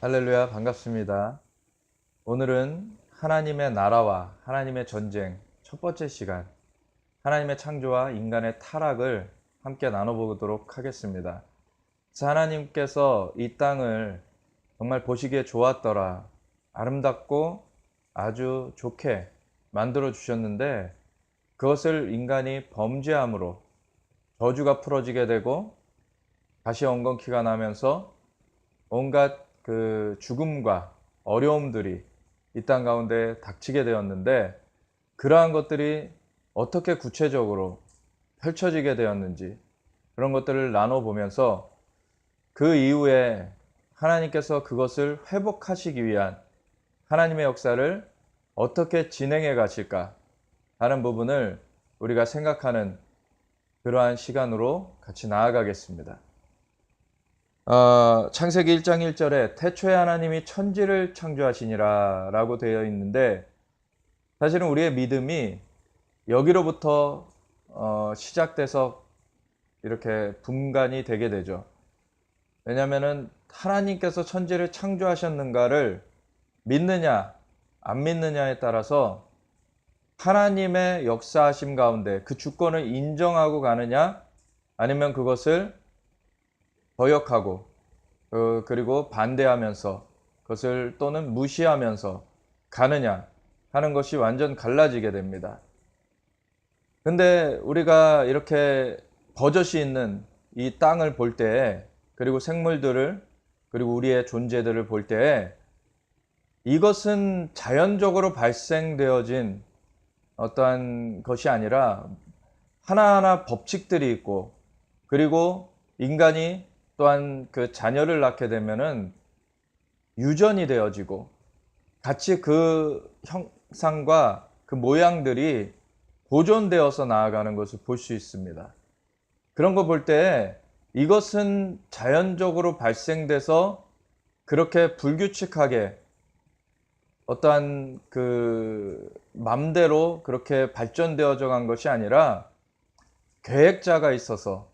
할렐루야, 반갑습니다. 오늘은 하나님의 나라와 하나님의 전쟁 첫 번째 시간, 하나님의 창조와 인간의 타락을 함께 나눠보도록 하겠습니다. 그래서 하나님께서 이 땅을 정말 보시기에 좋았더라, 아름답고 아주 좋게 만들어 주셨는데, 그것을 인간이 범죄함으로 저주가 풀어지게 되고 다시 엉겅퀴가 나면서 온갖 그 죽음과 어려움들이 이 땅 가운데 닥치게 되었는데, 그러한 것들이 어떻게 구체적으로 펼쳐지게 되었는지, 그런 것들을 나눠보면서 그 이후에 하나님께서 그것을 회복하시기 위한 하나님의 역사를 어떻게 진행해 가실까 하는 부분을 우리가 생각하는 그러한 시간으로 같이 나아가겠습니다. 창세기 1장 1절에 태초에 하나님이 천지를 창조하시니라 라고 되어 있는데, 사실은 우리의 믿음이 여기로부터 시작돼서 이렇게 분간이 되게 되죠. 왜냐하면 하나님께서 천지를 창조하셨는가를 믿느냐 안 믿느냐에 따라서 하나님의 역사하심 가운데 그 주권을 인정하고 가느냐, 아니면 그것을 거역하고 그리고 반대하면서 그것을 또는 무시하면서 가느냐 하는 것이 완전 갈라지게 됩니다. 근데 우리가 이렇게 버젓이 있는 이 땅을 볼 때에, 그리고 생물들을, 그리고 우리의 존재들을 볼 때에, 이것은 자연적으로 발생되어진 어떠한 것이 아니라 하나하나 법칙들이 있고, 그리고 인간이 또한 그 자녀를 낳게 되면은 유전이 되어지고 같이 그 형상과 그 모양들이 보존되어서 나아가는 것을 볼 수 있습니다. 그런 거 볼 때 이것은 자연적으로 발생돼서 그렇게 불규칙하게 어떠한 그 맘대로 그렇게 발전되어져 간 것이 아니라 계획자가 있어서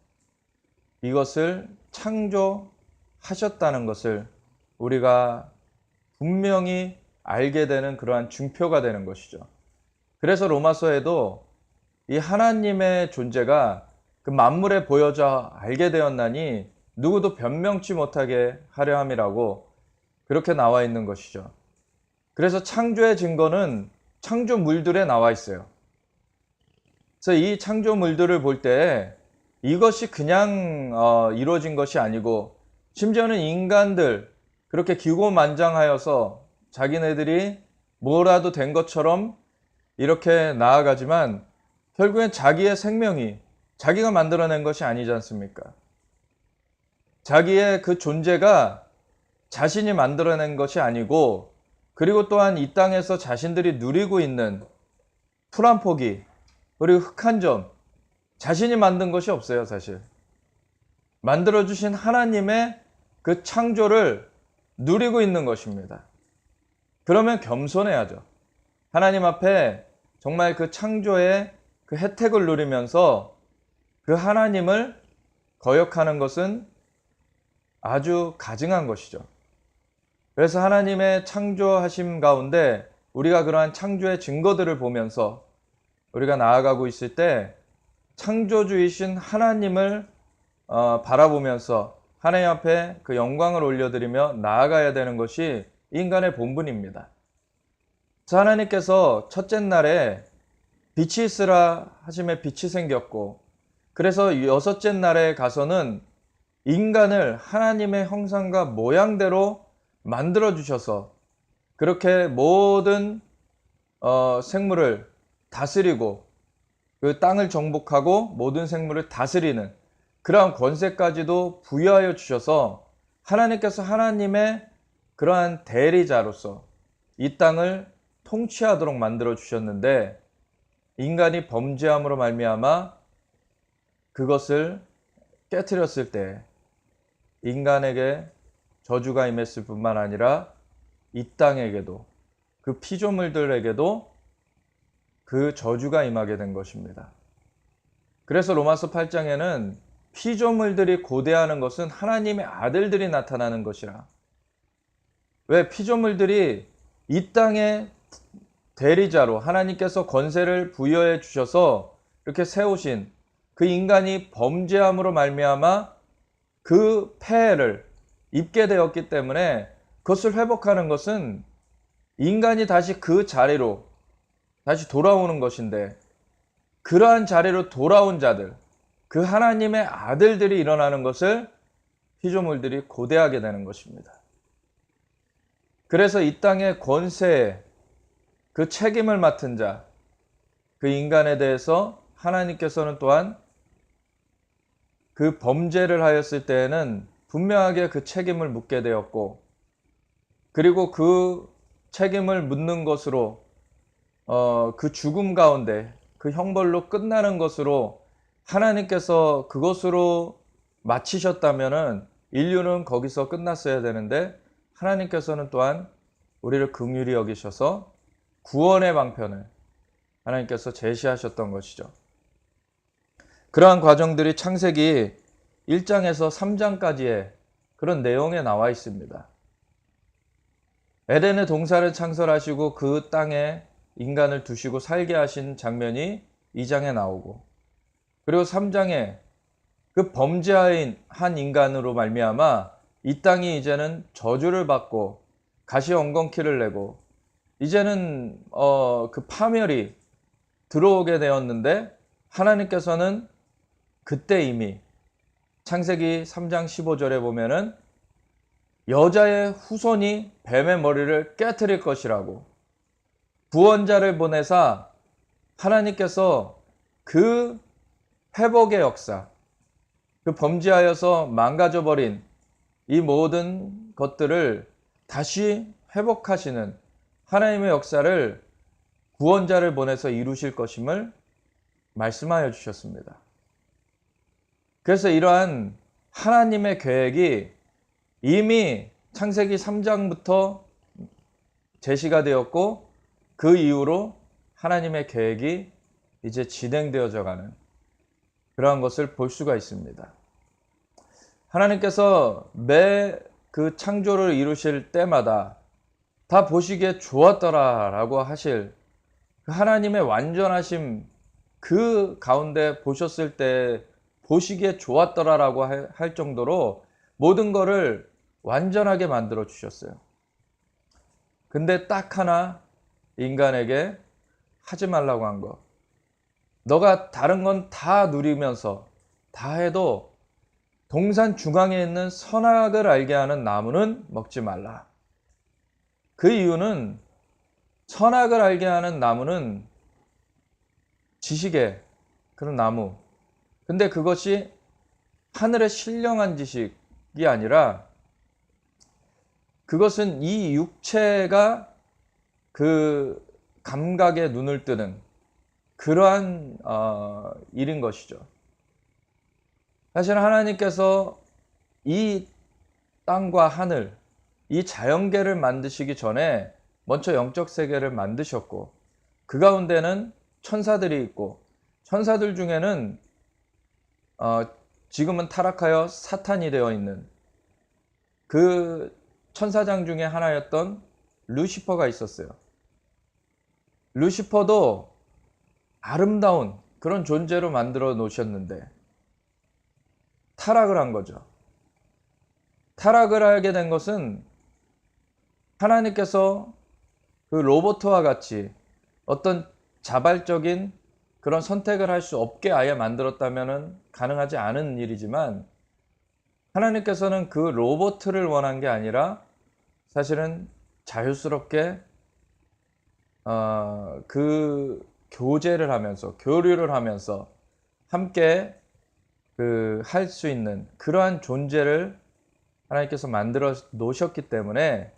이것을 창조하셨다는 것을 우리가 분명히 알게 되는 그러한 증표가 되는 것이죠. 그래서 로마서에도 이 하나님의 존재가 그 만물에 보여져 알게 되었나니 누구도 변명치 못하게 하려 함이라고 그렇게 나와 있는 것이죠. 그래서 창조의 증거는 창조물들에 나와 있어요. 그래서 이 창조물들을 볼 때 이것이 그냥 이루어진 것이 아니고, 심지어는 인간들 그렇게 기고만장하여서 자기네들이 뭐라도 된 것처럼 이렇게 나아가지만 결국엔 자기의 생명이 자기가 만들어낸 것이 아니지 않습니까? 자기의 그 존재가 자신이 만들어낸 것이 아니고, 그리고 또한 이 땅에서 자신들이 누리고 있는 풀 한 포기, 그리고 흙 한 점, 자신이 만든 것이 없어요. 사실 만들어주신 하나님의 그 창조를 누리고 있는 것입니다. 그러면 겸손해야죠. 하나님 앞에 정말 그 창조의 그 혜택을 누리면서 그 하나님을 거역하는 것은 아주 가증한 것이죠. 그래서 하나님의 창조하심 가운데 우리가 그러한 창조의 증거들을 보면서 우리가 나아가고 있을 때 창조주이신 하나님을 바라보면서 하나님 앞에 그 영광을 올려드리며 나아가야 되는 것이 인간의 본분입니다. 하나님께서 첫째 날에 빛이 있으라 하심에 빛이 생겼고, 그래서 여섯째 날에 가서는 인간을 하나님의 형상과 모양대로 만들어 주셔서 그렇게 모든 생물을 다스리고 그 땅을 정복하고 모든 생물을 다스리는 그러한 권세까지도 부여하여 주셔서 하나님께서 하나님의 그러한 대리자로서 이 땅을 통치하도록 만들어 주셨는데, 인간이 범죄함으로 말미암아 그것을 깨트렸을 때 인간에게 저주가 임했을 뿐만 아니라 이 땅에게도, 그 피조물들에게도 그 저주가 임하게 된 것입니다. 그래서 로마서 8장에는 피조물들이 고대하는 것은 하나님의 아들들이 나타나는 것이라, 왜 피조물들이 이 땅의 대리자로 하나님께서 권세를 부여해 주셔서 이렇게 세우신 그 인간이 범죄함으로 말미암아 그 폐해를 입게 되었기 때문에 그것을 회복하는 것은 인간이 다시 그 자리로 다시 돌아오는 것인데, 그러한 자리로 돌아온 자들, 그 하나님의 아들들이 일어나는 것을 피조물들이 고대하게 되는 것입니다. 그래서 이 땅의 권세에 그 책임을 맡은 자, 그 인간에 대해서 하나님께서는 또한 그 범죄를 하였을 때에는 분명하게 그 책임을 묻게 되었고, 그리고 그 책임을 묻는 것으로 그 죽음 가운데 그 형벌로 끝나는 것으로 하나님께서 그것으로 마치셨다면은 인류는 거기서 끝났어야 되는데, 하나님께서는 또한 우리를 긍휼히 여기셔서 구원의 방편을 하나님께서 제시하셨던 것이죠. 그러한 과정들이 창세기 1장에서 3장까지의 그런 내용에 나와 있습니다. 에덴의 동산을 창설하시고 그 땅에 인간을 두시고 살게 하신 장면이 2장에 나오고, 그리고 3장에 그 범죄한 인간으로 말미암아 이 땅이 이제는 저주를 받고 가시 엉겅퀴를 내고 이제는 그 파멸이 들어오게 되었는데, 하나님께서는 그때 이미 창세기 3장 15절에 보면은 여자의 후손이 뱀의 머리를 깨트릴 것이라고 구원자를 보내사 하나님께서 그 회복의 역사, 그 범죄하여서 망가져버린 이 모든 것들을 다시 회복하시는 하나님의 역사를 구원자를 보내서 이루실 것임을 말씀하여 주셨습니다. 그래서 이러한 하나님의 계획이 이미 창세기 3장부터 제시가 되었고, 그 이후로 하나님의 계획이 이제 진행되어져 가는 그러한 것을 볼 수가 있습니다. 하나님께서 매 그 창조를 이루실 때마다 다 보시기에 좋았더라라고 하실 그 하나님의 완전하심, 그 가운데 보셨을 때 보시기에 좋았더라라고 할 정도로 모든 것을 완전하게 만들어 주셨어요. 근데 딱 하나 인간에게 하지 말라고 한 거. 너가 다른 건 다 누리면서 다 해도 동산 중앙에 있는 선악을 알게 하는 나무는 먹지 말라. 그 이유는 선악을 알게 하는 나무는 지식의 그런 나무. 근데 그것이 하늘의 신령한 지식이 아니라 그것은 이 육체가 그 감각에 눈을 뜨는 그러한 일인 것이죠. 사실 하나님께서 이 땅과 하늘, 이 자연계를 만드시기 전에 먼저 영적 세계를 만드셨고, 그 가운데는 천사들이 있고, 천사들 중에는 지금은 타락하여 사탄이 되어 있는 그 천사장 중에 하나였던 루시퍼가 있었어요. 루시퍼도 아름다운 그런 존재로 만들어 놓으셨는데 타락을 한 거죠. 타락을 하게 된 것은 하나님께서 그 로봇과 같이 어떤 자발적인 그런 선택을 할 수 없게 아예 만들었다면 가능하지 않은 일이지만, 하나님께서는 그 로봇을 원한 게 아니라 사실은 자유스럽게 그 교제를 하면서 교류를 하면서 함께 할 수 있는 그러한 존재를 하나님께서 만들어 놓으셨기 때문에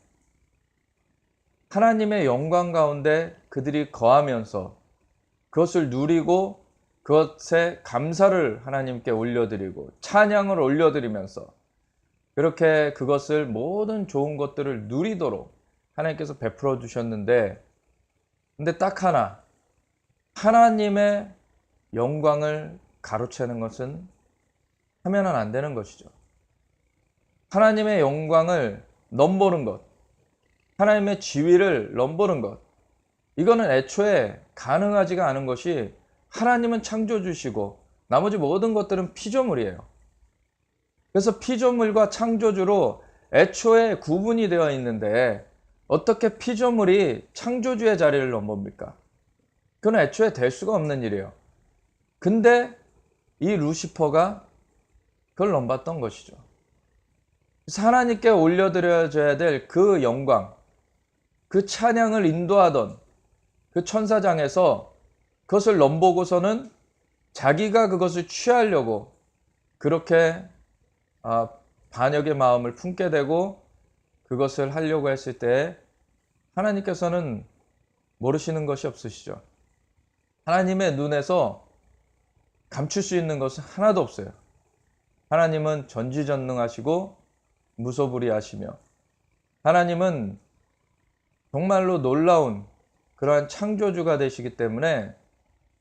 하나님의 영광 가운데 그들이 거하면서 그것을 누리고 그것에 감사를 하나님께 올려드리고 찬양을 올려드리면서 그렇게 그것을 모든 좋은 것들을 누리도록 하나님께서 베풀어 주셨는데, 근데 딱 하나, 하나님의 영광을 가로채는 것은 하면은 안 되는 것이죠. 하나님의 영광을 넘보는 것, 하나님의 지위를 넘보는 것, 이거는 애초에 가능하지가 않은 것이, 하나님은 창조주시고 나머지 모든 것들은 피조물이에요. 그래서 피조물과 창조주로 애초에 구분이 되어 있는데 어떻게 피조물이 창조주의 자리를 넘봅니까? 그건 애초에 될 수가 없는 일이에요. 근데 이 루시퍼가 그걸 넘봤던 것이죠. 그래서 하나님께 올려드려야 될 그 영광, 그 찬양을 인도하던 그 천사장에서 그것을 넘보고서는 자기가 그것을 취하려고 그렇게 반역의 마음을 품게 되고 그것을 하려고 했을 때 하나님께서는 모르시는 것이 없으시죠. 하나님의 눈에서 감출 수 있는 것은 하나도 없어요. 하나님은 전지전능하시고 무소불위하시며, 하나님은 정말로 놀라운 그러한 창조주가 되시기 때문에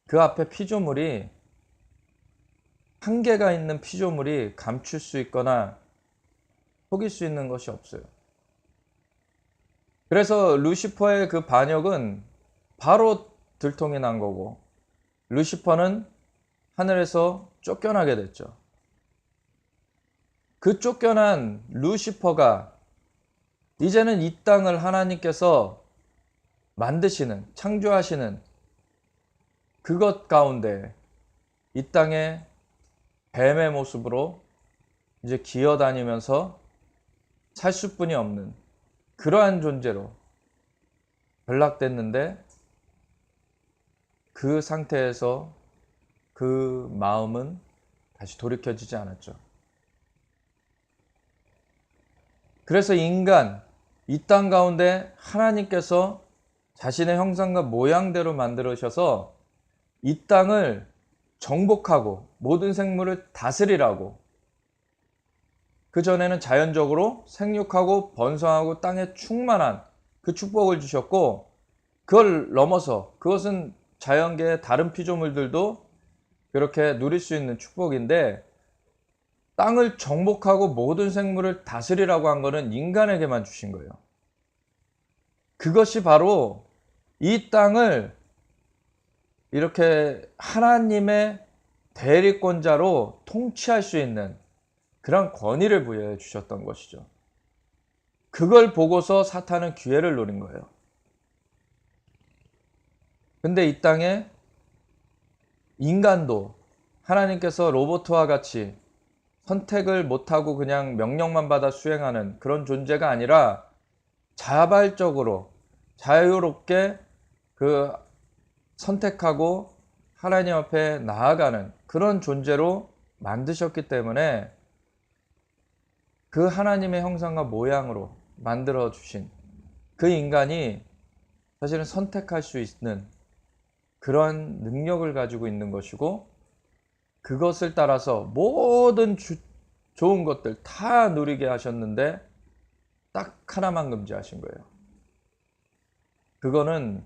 그 앞에 피조물이, 한계가 있는 피조물이 감출 수 있거나 속일 수 있는 것이 없어요. 그래서 루시퍼의 그 반역은 바로 들통이 난 거고, 루시퍼는 하늘에서 쫓겨나게 됐죠. 그 쫓겨난 루시퍼가 이제는 이 땅을 하나님께서 만드시는, 창조하시는 그것 가운데 이 땅에 뱀의 모습으로 이제 기어다니면서 살 수뿐이 없는 그러한 존재로 변락됐는데, 그 상태에서 그 마음은 다시 돌이켜지지 않았죠. 그래서 인간, 이 땅 가운데 하나님께서 자신의 형상과 모양대로 만들으셔서 이 땅을 정복하고 모든 생물을 다스리라고, 그전에는 자연적으로 생육하고 번성하고 땅에 충만한 그 축복을 주셨고, 그걸 넘어서 그것은 자연계의 다른 피조물들도 그렇게 누릴 수 있는 축복인데, 땅을 정복하고 모든 생물을 다스리라고 한 것은 인간에게만 주신 거예요. 그것이 바로 이 땅을 이렇게 하나님의 대리권자로 통치할 수 있는 그런 권위를 부여해 주셨던 것이죠. 그걸 보고서 사탄은 기회를 노린 거예요. 근데 이 땅에 인간도 하나님께서 로봇과 같이 선택을 못하고 그냥 명령만 받아 수행하는 그런 존재가 아니라 자발적으로 자유롭게 그 선택하고 하나님 앞에 나아가는 그런 존재로 만드셨기 때문에, 그 하나님의 형상과 모양으로 만들어 주신 그 인간이 사실은 선택할 수 있는 그런 능력을 가지고 있는 것이고, 그것을 따라서 모든 좋은 것들 다 누리게 하셨는데 딱 하나만 금지하신 거예요. 그거는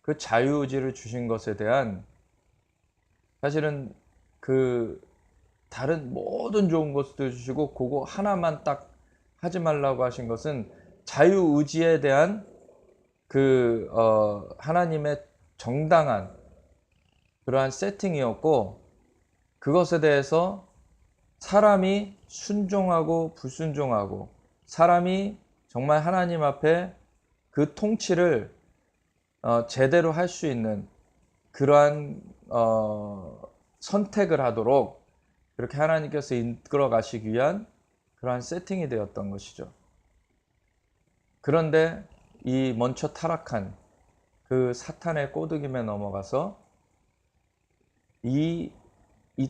그 자유의지를 주신 것에 대한, 사실은 그 다른 모든 좋은 것들 주시고 그거 하나만 딱 하지 말라고 하신 것은 자유의지에 대한 그 하나님의 정당한 그러한 세팅이었고, 그것에 대해서 사람이 순종하고 불순종하고, 사람이 정말 하나님 앞에 그 통치를 제대로 할 수 있는 그러한 선택을 하도록 그렇게 하나님께서 이끌어 가시기 위한 그러한 세팅이 되었던 것이죠. 그런데 이 먼저 타락한 그 사탄의 꼬드김에 넘어가서 이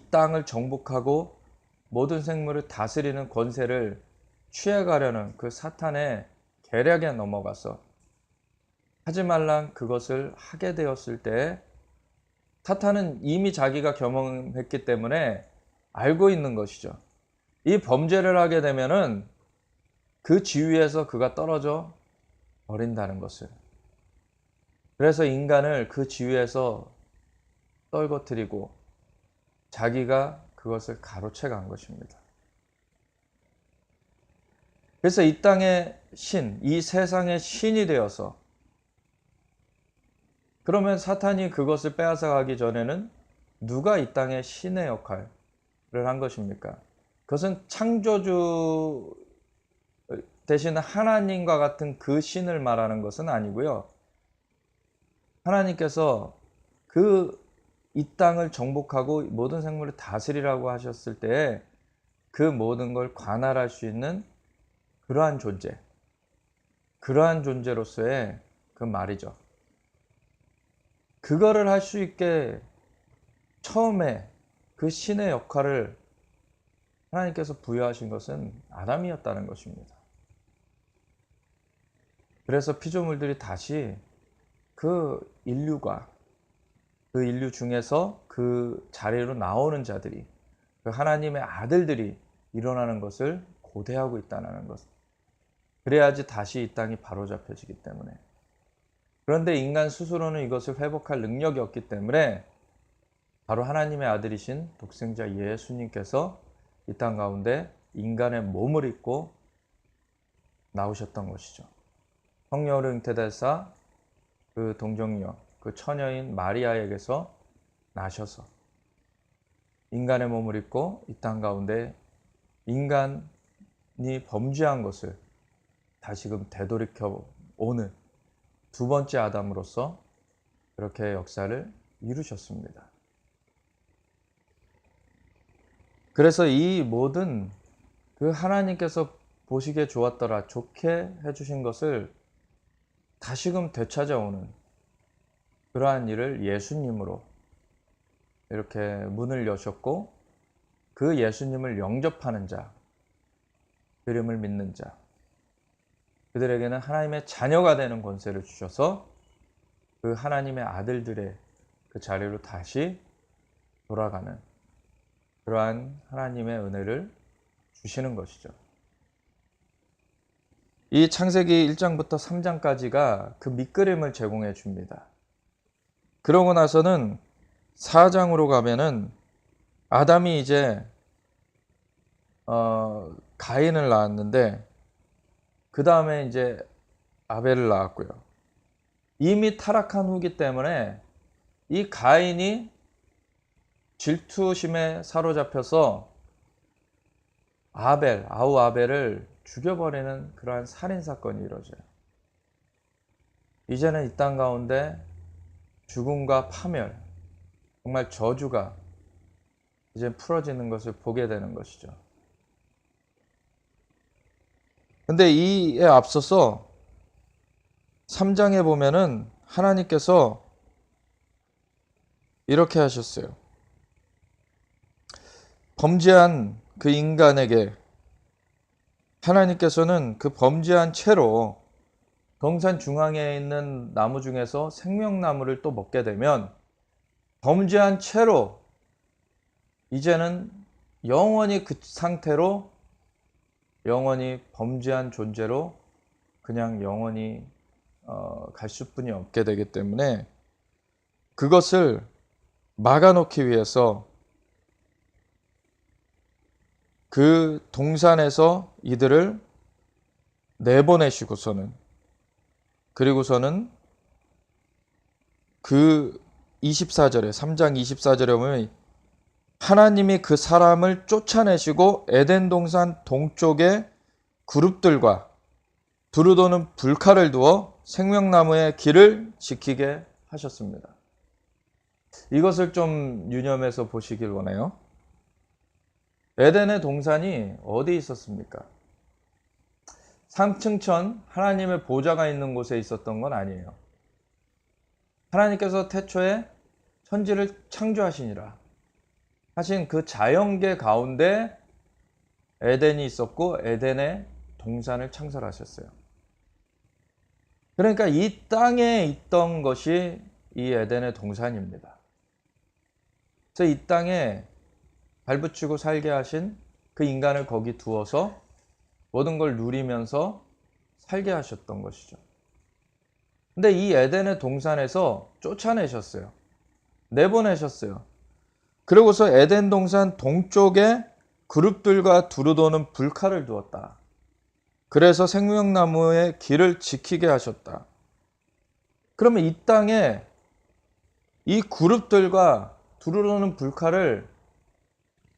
땅을 정복하고 모든 생물을 다스리는 권세를 취해가려는 그 사탄의 계략에 넘어가서 하지 말란 그것을 하게 되었을 때, 사탄은 이미 자기가 경험했기 때문에 알고 있는 것이죠. 이 범죄를 하게 되면은 그 지위에서 그가 떨어져 버린다는 것을. 그래서 인간을 그 지위에서 떨궈뜨리고 자기가 그것을 가로채 간 것입니다. 그래서 이 땅의 신, 이 세상의 신이 되어서, 그러면 사탄이 그것을 빼앗아 가기 전에는 누가 이 땅의 신의 역할을 한 것입니까? 그것은 창조주 대신 하나님과 같은 그 신을 말하는 것은 아니고요. 하나님께서 이 땅을 정복하고 모든 생물을 다스리라고 하셨을 때 그 모든 걸 관할할 수 있는 그러한 존재로서의 그 말이죠. 그거를 할 수 있게 처음에 그 신의 역할을 하나님께서 부여하신 것은 아담이었다는 것입니다. 그래서 피조물들이 다시 그 인류 중에서 그 자리로 나오는 자들이, 그 하나님의 아들들이 일어나는 것을 고대하고 있다는 것. 그래야지 다시 이 땅이 바로잡혀지기 때문에. 그런데 인간 스스로는 이것을 회복할 능력이 없기 때문에 바로 하나님의 아들이신 독생자 예수님께서 이 땅 가운데 인간의 몸을 입고 나오셨던 것이죠. 성령으로 잉태되사 그 동정녀, 그 처녀인 마리아에게서 나셔서 인간의 몸을 입고 이 땅 가운데 인간이 범죄한 것을 다시금 되돌이켜 오는 두 번째 아담으로서 그렇게 역사를 이루셨습니다. 그래서 이 모든 그 하나님께서 보시기에 좋았더라, 좋게 해주신 것을 다시금 되찾아오는 그러한 일을 예수님으로 이렇게 문을 여셨고, 그 예수님을 영접하는 자, 이름을 믿는 자, 그들에게는 하나님의 자녀가 되는 권세를 주셔서 그 하나님의 아들들의 그 자리로 다시 돌아가는 그러한 하나님의 은혜를 주시는 것이죠. 이 창세기 1장부터 3장까지가 그 밑그림을 제공해 줍니다. 그러고 나서는 4장으로 가면은 아담이 이제 가인을 낳았는데 그 다음에 이제 아벨을 낳았고요. 이미 타락한 후기 때문에 이 가인이 질투심에 사로잡혀서 아우 아벨을 죽여버리는 그러한 살인사건이 이루어져요. 이제는 이 땅 가운데 죽음과 파멸, 정말 저주가 이제 풀어지는 것을 보게 되는 것이죠. 근데 이에 앞서서 3장에 보면은 하나님께서 이렇게 하셨어요. 범죄한 그 인간에게 하나님께서는 그 범죄한 채로 동산 중앙에 있는 나무 중에서 생명나무를 또 먹게 되면 범죄한 채로 이제는 영원히 그 상태로 영원히 범죄한 존재로 그냥 영원히 갈 수뿐이 없게 되기 때문에 그것을 막아놓기 위해서 그 동산에서 이들을 내보내시고서는, 그리고서는 그 24절에 3장 24절에 보면 하나님이 그 사람을 쫓아내시고 에덴 동산 동쪽에 그룹들과 두루도는 불칼을 두어 생명나무의 길을 지키게 하셨습니다. 이것을 좀 유념해서 보시길 원해요. 에덴의 동산이 어디 있었습니까? 상층천 하나님의 보좌가 있는 곳에 있었던 건 아니에요. 하나님께서 태초에 천지를 창조하시니라 하신 그 자연계 가운데 에덴이 있었고 에덴의 동산을 창설하셨어요. 그러니까 이 땅에 있던 것이 이 에덴의 동산입니다. 그래서 이 땅에 발붙이고 살게 하신 그 인간을 거기 두어서 모든 걸 누리면서 살게 하셨던 것이죠. 근데 이 에덴의 동산에서 쫓아내셨어요. 내보내셨어요. 그러고서 에덴 동산 동쪽에 그룹들과 두루도는 불칼을 두었다. 그래서 생명나무의 길을 지키게 하셨다. 그러면 이 땅에 이 그룹들과 두루러는 불칼을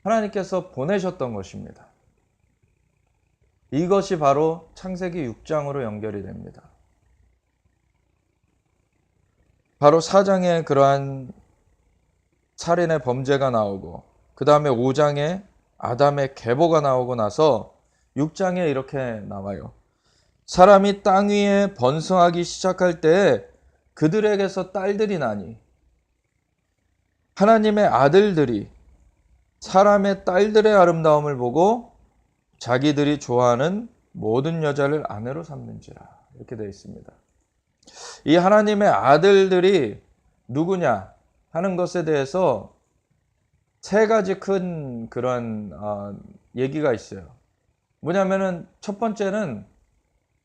하나님께서 보내셨던 것입니다. 이것이 바로 창세기 6장으로 연결이 됩니다. 바로 4장에 그러한 살인의 범죄가 나오고 그 다음에 5장에 아담의 계보가 나오고 나서 6장에 이렇게 나와요. 사람이 땅 위에 번성하기 시작할 때에 그들에게서 딸들이 나니 하나님의 아들들이 사람의 딸들의 아름다움을 보고 자기들이 좋아하는 모든 여자를 아내로 삼는지라. 이렇게 되어 있습니다. 이 하나님의 아들들이 누구냐 하는 것에 대해서 세 가지 큰 그런 얘기가 있어요. 뭐냐면은 첫 번째는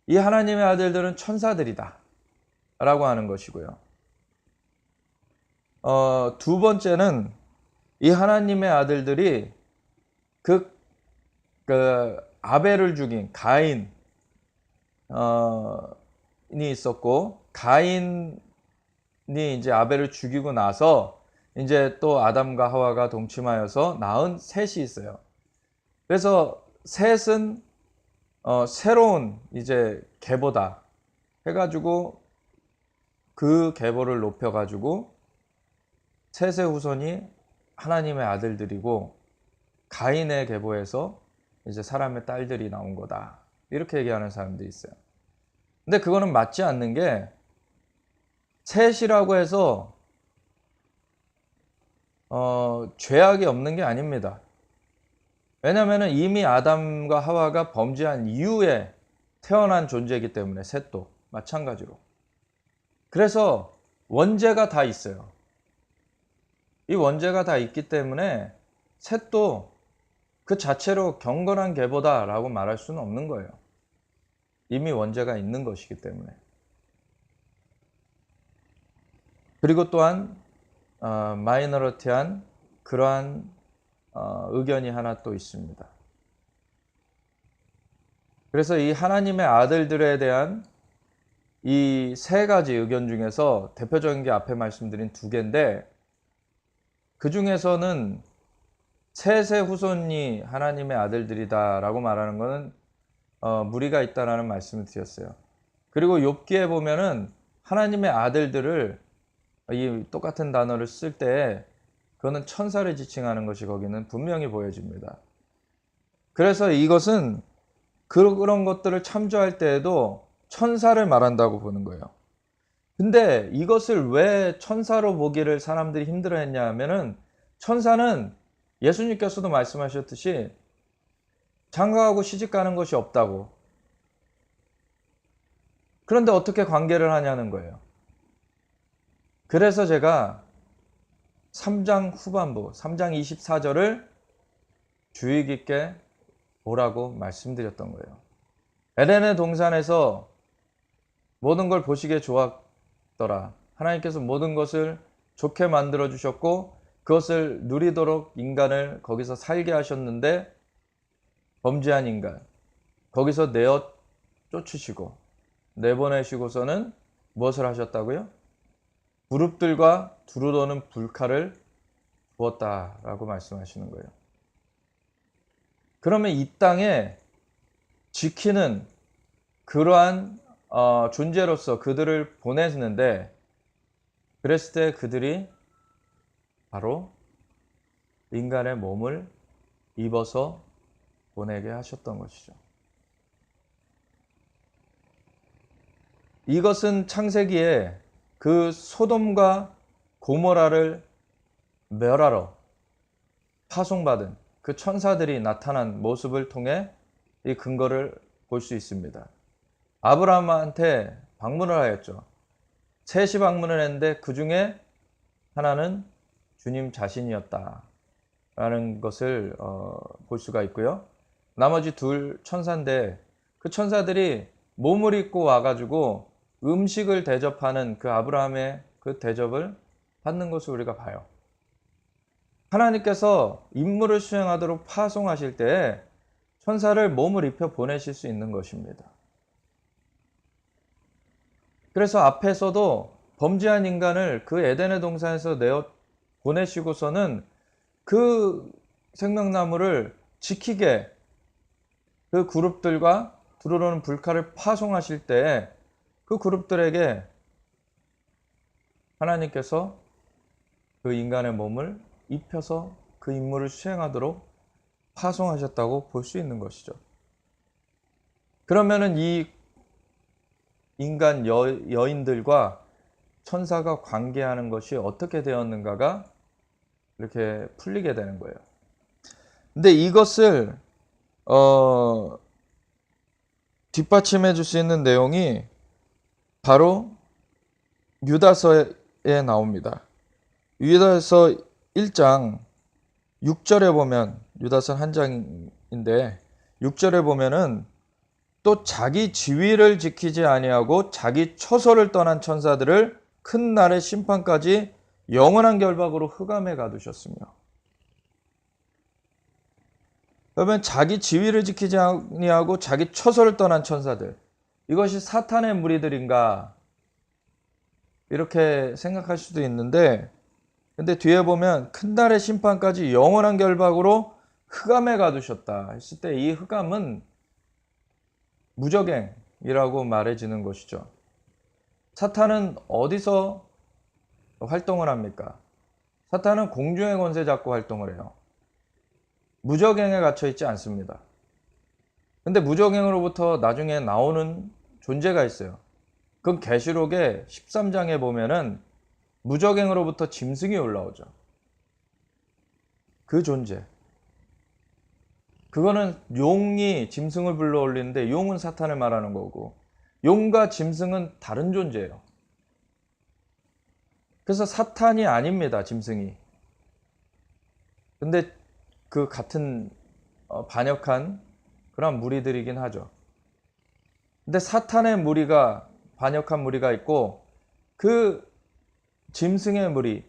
이 하나님의 아들들은 천사들이다 라고 하는 것이고요. 두 번째는 이 하나님의 아들들이 그 아벨을 죽인 가인이 있었고, 가인이 이제 아벨을 죽이고 나서 이제 또 아담과 하와가 동침하여서 낳은 셋이 있어요. 그래서 셋은 새로운 이제 계보다 해가지고 그 계보를 높여가지고 셋의 후손이 하나님의 아들들이고 가인의 계보에서 이제 사람의 딸들이 나온 거다. 이렇게 얘기하는 사람들이 있어요. 근데 그거는 맞지 않는 게 셋이라고 해서 죄악이 없는 게 아닙니다. 왜냐하면 이미 아담과 하와가 범죄한 이후에 태어난 존재이기 때문에 셋도 마찬가지로. 그래서 원죄가 다 있어요. 이 원죄가 다 있기 때문에 셋도 그 자체로 경건한 계보다라고 말할 수는 없는 거예요. 이미 원죄가 있는 것이기 때문에. 그리고 또한 마이너리티한 그러한 의견이 하나 또 있습니다. 그래서 이 하나님의 아들들에 대한 이 세 가지 의견 중에서 대표적인 게 앞에 말씀드린 두 개인데, 그 중에서는 셋의 후손이 하나님의 아들들이다라고 말하는 것은 무리가 있다라는 말씀을 드렸어요. 그리고 욥기에 보면은 하나님의 아들들을 이 똑같은 단어를 쓸 때 그거는 천사를 지칭하는 것이 거기는 분명히 보여집니다. 그래서 이것은 그런 것들을 참조할 때에도 천사를 말한다고 보는 거예요. 근데 이것을 왜 천사로 보기를 사람들이 힘들어했냐 하면은, 천사는 예수님께서도 말씀하셨듯이 장가가고 시집가는 것이 없다고. 그런데 어떻게 관계를 하냐는 거예요. 그래서 제가 3장 후반부 3장 24절을 주의 깊게 보라고 말씀드렸던 거예요. 에덴의 동산에서 모든 걸 보시기에 좋았더라. 하나님께서 모든 것을 좋게 만들어 주셨고 그것을 누리도록 인간을 거기서 살게 하셨는데, 범죄한 인간 거기서 내어 쫓으시고 내보내시고서는 무엇을 하셨다고요? 그룹들과 두루도는 불칼을 부었다라고 말씀하시는 거예요. 그러면 이 땅에 지키는 그러한 존재로서 그들을 보냈는데, 그랬을 때 그들이 바로 인간의 몸을 입어서 보내게 하셨던 것이죠. 이것은 창세기에 그 소돔과 고모라를 멸하러 파송받은 그 천사들이 나타난 모습을 통해 이 근거를 볼 수 있습니다. 아브라함한테 방문을 하였죠. 셋이 방문을 했는데 그 중에 하나는 주님 자신이었다 라는 것을 볼 수가 있고요. 나머지 둘 천사인데 그 천사들이 몸을 입고 와가지고 음식을 대접하는 그 아브라함의 그 대접을 받는 것을 우리가 봐요. 하나님께서 임무를 수행하도록 파송하실 때 천사를 몸을 입혀 보내실 수 있는 것입니다. 그래서 앞에서도 범죄한 인간을 그 에덴의 동산에서 내어 보내시고서는 그 생명나무를 지키게 그 그룹들과 들어오는 불칼을 파송하실 때 그 그룹들에게 하나님께서 그 인간의 몸을 입혀서 그 임무를 수행하도록 파송하셨다고 볼 수 있는 것이죠. 그러면은 이 인간 여인들과 천사가 관계하는 것이 어떻게 되었는가가 이렇게 풀리게 되는 거예요. 근데 이것을 뒷받침해 줄 수 있는 내용이 바로 유다서에 나옵니다. 유다서 1장 6절에 보면, 유다서 한 장인데 6절에 보면은 또 자기 지위를 지키지 아니하고 자기 처소를 떠난 천사들을 큰 날의 심판까지 영원한 결박으로 흑암에 가두셨으며. 그러면 자기 지위를 지키지 아니하고 자기 처소를 떠난 천사들, 이것이 사탄의 무리들인가 이렇게 생각할 수도 있는데, 근데 뒤에 보면 큰 날의 심판까지 영원한 결박으로 흑암에 가두셨다 했을 때 이 흑암은 무적행이라고 말해지는 것이죠. 사탄은 어디서 활동을 합니까? 사탄은 공중의 권세 잡고 활동을 해요. 무적행에 갇혀 있지 않습니다. 근데 무적행으로부터 나중에 나오는 존재가 있어요. 그건 계시록의 13장에 보면은 무적행으로부터 짐승이 올라오죠. 그 존재. 그거는 용이 짐승을 불러올리는데 용은 사탄을 말하는 거고, 용과 짐승은 다른 존재예요. 그래서 사탄이 아닙니다, 짐승이. 근데 그 같은 반역한 그런 무리들이긴 하죠. 근데 사탄의 무리가, 반역한 무리가 있고 그 짐승의 무리,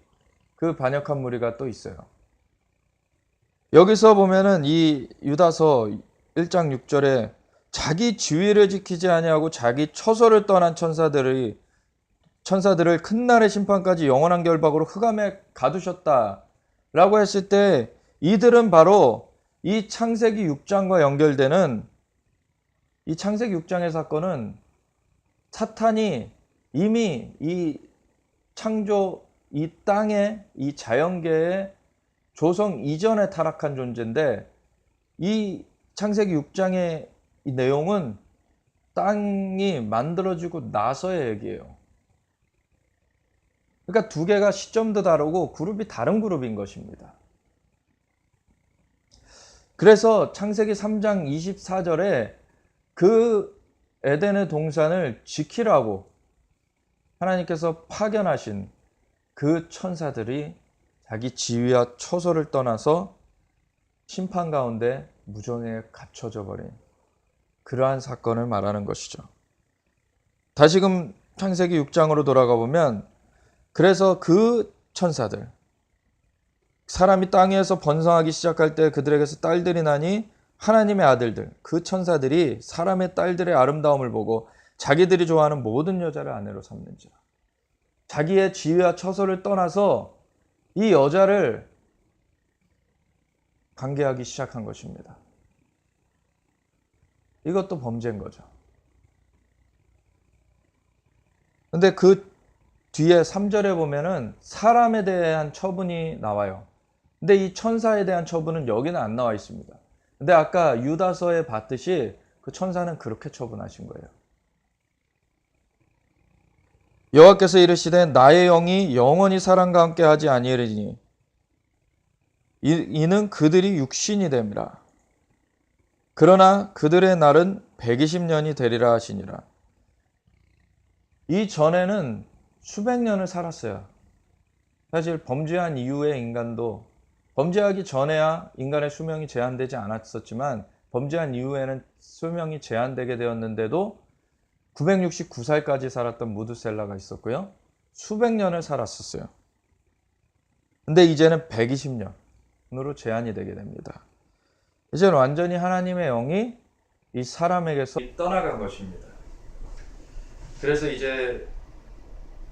그 반역한 무리가 또 있어요. 여기서 보면은 이 유다서 1장 6절에 자기 지위를 지키지 아니하고 자기 처소를 떠난 천사들을 큰 날의 심판까지 영원한 결박으로 흑암에 가두셨다라고 했을 때, 이들은 바로 이 창세기 6장과 연결되는, 이 창세기 6장의 사건은 사탄이 이미 이 창조, 이 땅에, 이 자연계의 조성 이전에 타락한 존재인데, 이 창세기 6장의 이 내용은 땅이 만들어지고 나서의 얘기예요. 그러니까 두 개가 시점도 다르고 그룹이 다른 그룹인 것입니다. 그래서 창세기 3장 24절에 그 에덴의 동산을 지키라고 하나님께서 파견하신 그 천사들이 자기 지위와 처소를 떠나서 심판 가운데 무정에 갇혀져 버린 그러한 사건을 말하는 것이죠. 다시금 창세기 6장으로 돌아가 보면, 그래서 그 천사들, 사람이 땅에서 번성하기 시작할 때 그들에게서 딸들이 나니 하나님의 아들들, 그 천사들이 사람의 딸들의 아름다움을 보고 자기들이 좋아하는 모든 여자를 아내로 삼는지라. 자기의 지위와 처소를 떠나서 이 여자를 관계하기 시작한 것입니다. 이것도 범죄인 거죠. 근데 그 뒤에 3절에 보면은 사람에 대한 처분이 나와요. 근데 이 천사에 대한 처분은 여기는 안 나와 있습니다. 근데 아까 유다서에 봤듯이 그 천사는 그렇게 처분하신 거예요. 여호와께서 이르시되 나의 영이 영원히 사람과 함께 하지 아니하리니 이는 그들이 육신이 됨이라. 그러나 그들의 날은 120년이 되리라 하시니라. 이 전에는 수백 년을 살았어요. 사실 범죄한 이후의 인간도, 범죄하기 전에야 인간의 수명이 제한되지 않았었지만 범죄한 이후에는 수명이 제한되게 되었는데도 969살까지 살았던 무드셀라가 있었고요. 수백 년을 살았었어요. 근데 이제는 120년으로 제한이 되게 됩니다. 이제는 완전히 하나님의 영이 이 사람에게서 떠나간 것입니다. 그래서 이제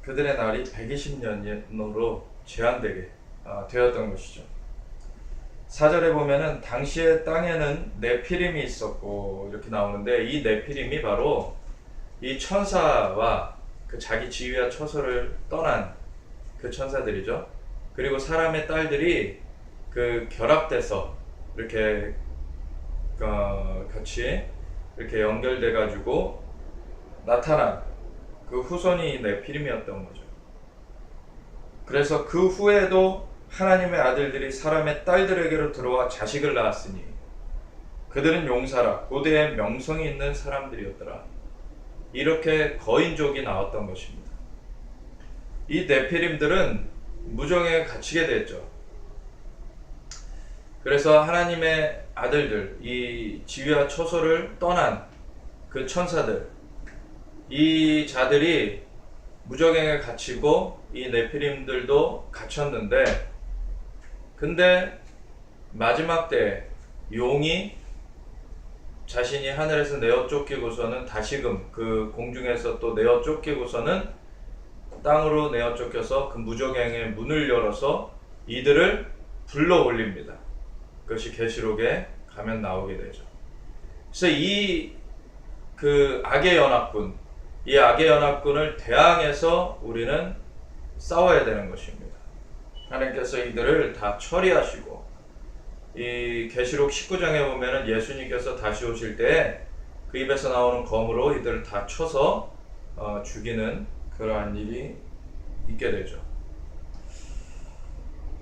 그들의 날이 120년으로 제한되게 되었던 것이죠. 4절에 보면은 당시의 땅에는 네피림이 있었고 이렇게 나오는데, 이 네피림이 바로 이 천사와 그 자기 지위와 처소를 떠난 그 천사들이죠. 그리고 사람의 딸들이 그 결합돼서 이렇게 같이 이렇게 연결돼 가지고 나타난 그 후손이 네피림이었던 거죠. 그래서 그 후에도 하나님의 아들들이 사람의 딸들에게로 들어와 자식을 낳았으니 그들은 용사라 고대의 명성이 있는 사람들이었더라. 이렇게 거인족이 나왔던 것입니다. 이 네피림들은 무정에 갇히게 됐죠. 그래서 하나님의 아들들, 이 지위와 처소를 떠난 그 천사들, 이 자들이 무적행에 갇히고 이 네피림들도 갇혔는데, 근데 마지막 때 용이 자신이 하늘에서 내어 쫓기고서는 다시금 그 공중에서 또 내어 쫓기고서는 땅으로 내어 쫓겨서 그 무적행의 문을 열어서 이들을 불러 올립니다. 그것이 계시록에 가면 나오게 되죠. 그래서 이 그 악의 연합군, 이 악의 연합군을 대항해서 우리는 싸워야 되는 것입니다. 하나님께서 이들을 다 처리하시고, 이 계시록 19장에 보면은 예수님께서 다시 오실 때 그 입에서 나오는 검으로 이들을 다 쳐서 죽이는 그러한 일이 있게 되죠.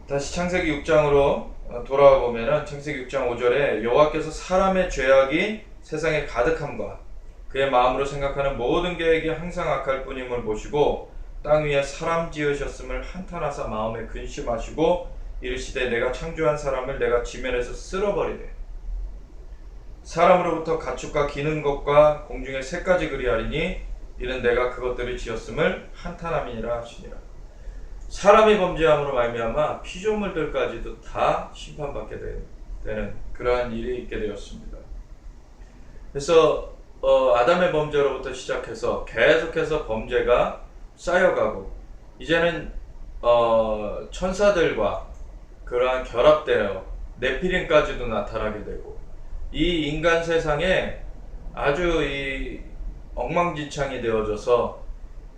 다시 창세기 6장으로 돌아와 보면은 창세기 6장 5절에 여호와께서 사람의 죄악이 세상에 가득함과 그의 마음으로 생각하는 모든 계획이 항상 악할 뿐임을 보시고 땅 위에 사람 지으셨음을 한탄하사 마음에 근심하시고 이르시되 내가 창조한 사람을 내가 지면에서 쓸어버리되 사람으로부터 가축과 기는 것과 공중의 새까지 그리하리니 이는 내가 그것들을 지었음을 한탄함이니라 하시니라. 사람이 범죄함으로 말미암아 피조물들까지도 다 심판받게 되는 그러한 일이 있게 되었습니다. 그래서 아담의 범죄로부터 시작해서 계속해서 범죄가 쌓여가고 이제는 천사들과 그러한 결합되어 네피림까지도 나타나게 되고 이 인간 세상에 아주 이 엉망진창이 되어져서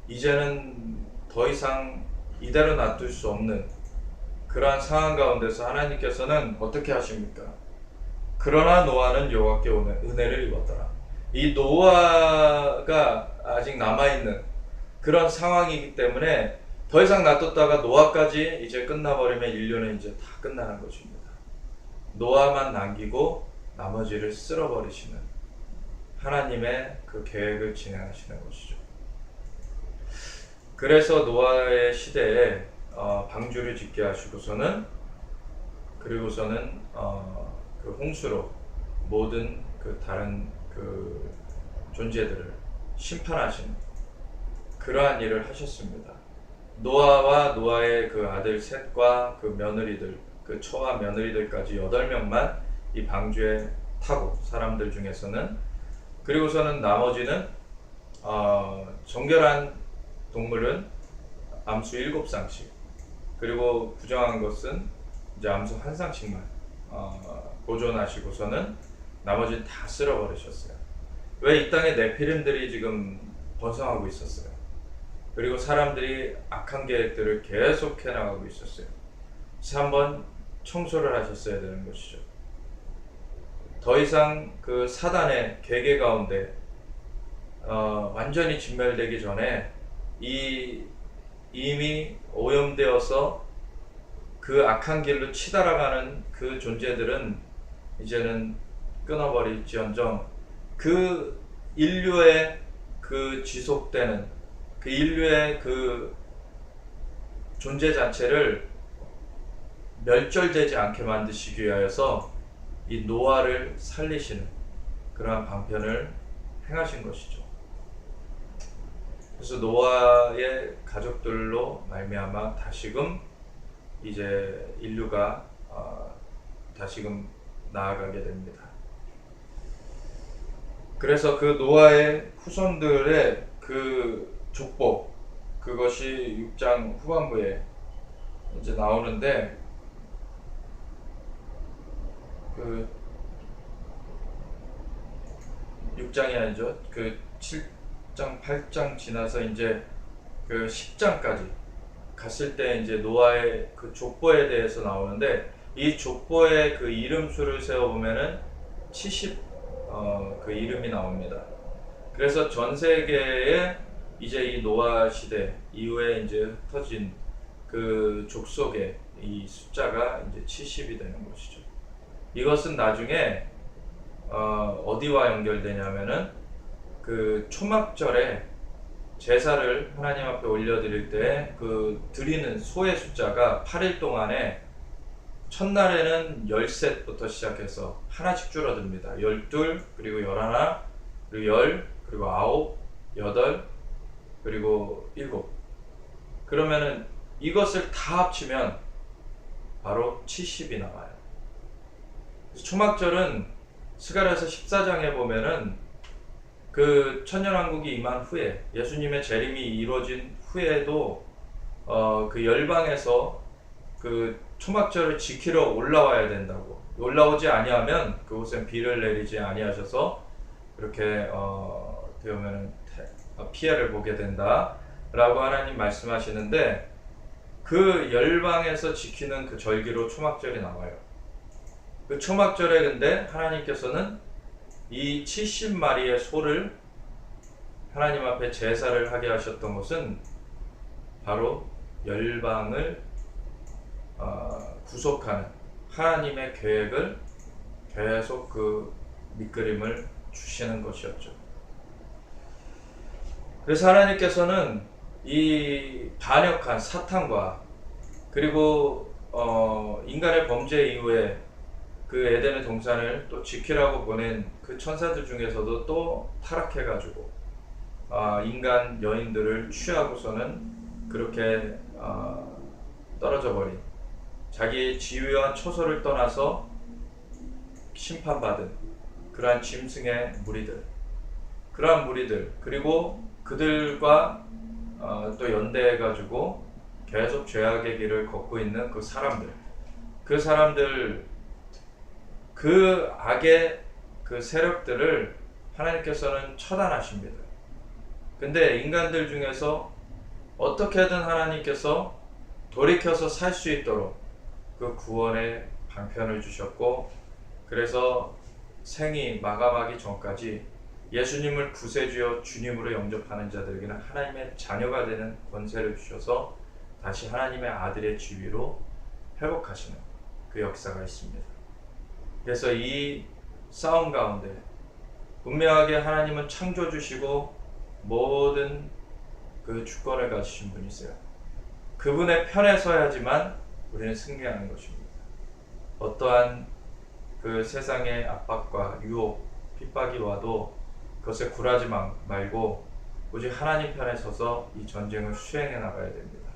이제는 더 이상 이대로 놔둘 수 없는 그러한 상황 가운데서 하나님께서는 어떻게 하십니까? 그러나 노아는 여호와께 은혜를 입었더라. 이 노아가 아직 남아있는 그런 상황이기 때문에 더 이상 놔뒀다가 노아까지 이제 끝나버리면 인류는 이제 다 끝나는 것입니다. 노아만 남기고 나머지를 쓸어버리시는 하나님의 그 계획을 진행하시는 것이죠. 그래서 노아의 시대에 방주를 짓게 하시고서는 그리고서는 그 홍수로 모든 그 다른 그 존재들을 심판하시는 그러한 일을 하셨습니다. 노아와 노아의 그 아들 셋과 그 며느리들, 그 처와 며느리들까지 8명만 이 방주에 타고 사람들 중에서는, 그리고서는 나머지는 정결한 동물은 암수 7쌍씩, 그리고 부정한 것은 이제 암수 1쌍씩만 보존하시고서는 나머지는 다 쓸어버리셨어요. 왜? 이 땅에 네피림들이 지금 번성하고 있었어요. 그리고 사람들이 악한 계획들을 계속해 나가고 있었어요. 그래서 한번 청소를 하셨어야 되는 것이죠. 더 이상 그 사단의 계계 가운데 완전히 진멸되기 전에 이미 오염되어서 그 악한 길로 치달아가는 그 존재들은 이제는 끊어버릴지언정 그 인류의 그 지속되는 그 인류의 그 존재 자체를 멸절되지 않게 만드시기 위하여서 이 노아를 살리시는 그러한 방편을 행하신 것이죠. 그래서 노아의 가족들로 말미암아 다시금 이제 인류가 다시금 나아가게 됩니다. 그래서 그 노아의 후손들의 그 족보, 그것이 6장 후반부에 이제 나오는데, 그 6장이 아니죠. 그 7장, 8장 지나서 이제 그 10장까지 갔을 때 이제 노아의 그 족보에 대해서 나오는데, 이 족보의 그 이름수를 세어보면은 70 그 이름이 나옵니다. 그래서 전 세계에 이제 이 노아 시대 이후에 이제 흩어진 그 족속의 이 숫자가 이제 70이 되는 것이죠. 이것은 나중에 어디와 연결되냐면은 그 초막절에 제사를 하나님 앞에 올려드릴 때 그 드리는 소의 숫자가 8일 동안에 첫날에는 10셋부터 시작해서 하나씩 줄어듭니다. 12, 그리고 11, 그리고 10, 그리고 9, 8, 그리고 7. 그러면은 이것을 다 합치면 바로 70이 나와요. 초막절은 스가랴서 14장에 보면은 그 천년왕국이 임한 후에, 예수님의 재림이 이루어진 후에도 그 열방에서 그 초막절을 지키러 올라와야 된다고, 올라오지 아니하면 그곳엔 비를 내리지 아니하셔서 그렇게 되면은 피해를 보게 된다 라고 하나님 말씀하시는데, 그 열방에서 지키는 그 절기로 초막절이 나와요. 그 초막절에 근데 하나님께서는 이 70마리의 소를 하나님 앞에 제사를 하게 하셨던 것은 바로 열방을 구속하는 하나님의 계획을 계속 그 밑그림을 주시는 것이었죠. 그래서 하나님께서는 이 반역한 사탄과, 그리고 인간의 범죄 이후에 그 에덴의 동산을 또 지키라고 보낸 그 천사들 중에서도 또 타락해가지고 인간 여인들을 취하고서는 그렇게 떨어져 버린, 자기의 지위와 처소를 떠나서 심판받은 그러한 짐승의 무리들, 그러한 무리들, 그리고 그들과 또 연대해가지고 계속 죄악의 길을 걷고 있는 그 사람들, 그 악의 그 세력들을 하나님께서는 처단하십니다. 근데 인간들 중에서 어떻게든 하나님께서 돌이켜서 살 수 있도록 그 구원의 방편을 주셨고, 그래서 생이 마감하기 전까지 예수님을 구세주여 주님으로 영접하는 자들에게는 하나님의 자녀가 되는 권세를 주셔서 다시 하나님의 아들의 지위로 회복하시는 그 역사가 있습니다. 그래서 이 싸움 가운데 분명하게 하나님은 창조주시고 모든 그 주권을 가지신 분이세요. 그분의 편에 서야지만 우리는 승리하는 것입니다. 어떠한 그 세상의 압박과 유혹, 핍박이 와도 그것에 굴하지 말고 오직 하나님 편에 서서 이 전쟁을 수행해 나가야 됩니다.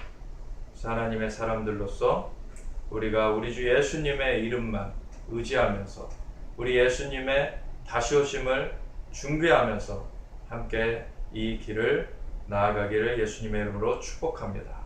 그래서 하나님의 사람들로서 우리가 우리 주 예수님의 이름만 의지하면서 우리 예수님의 다시 오심을 준비하면서 함께 이 길을 나아가기를 예수님의 이름으로 축복합니다.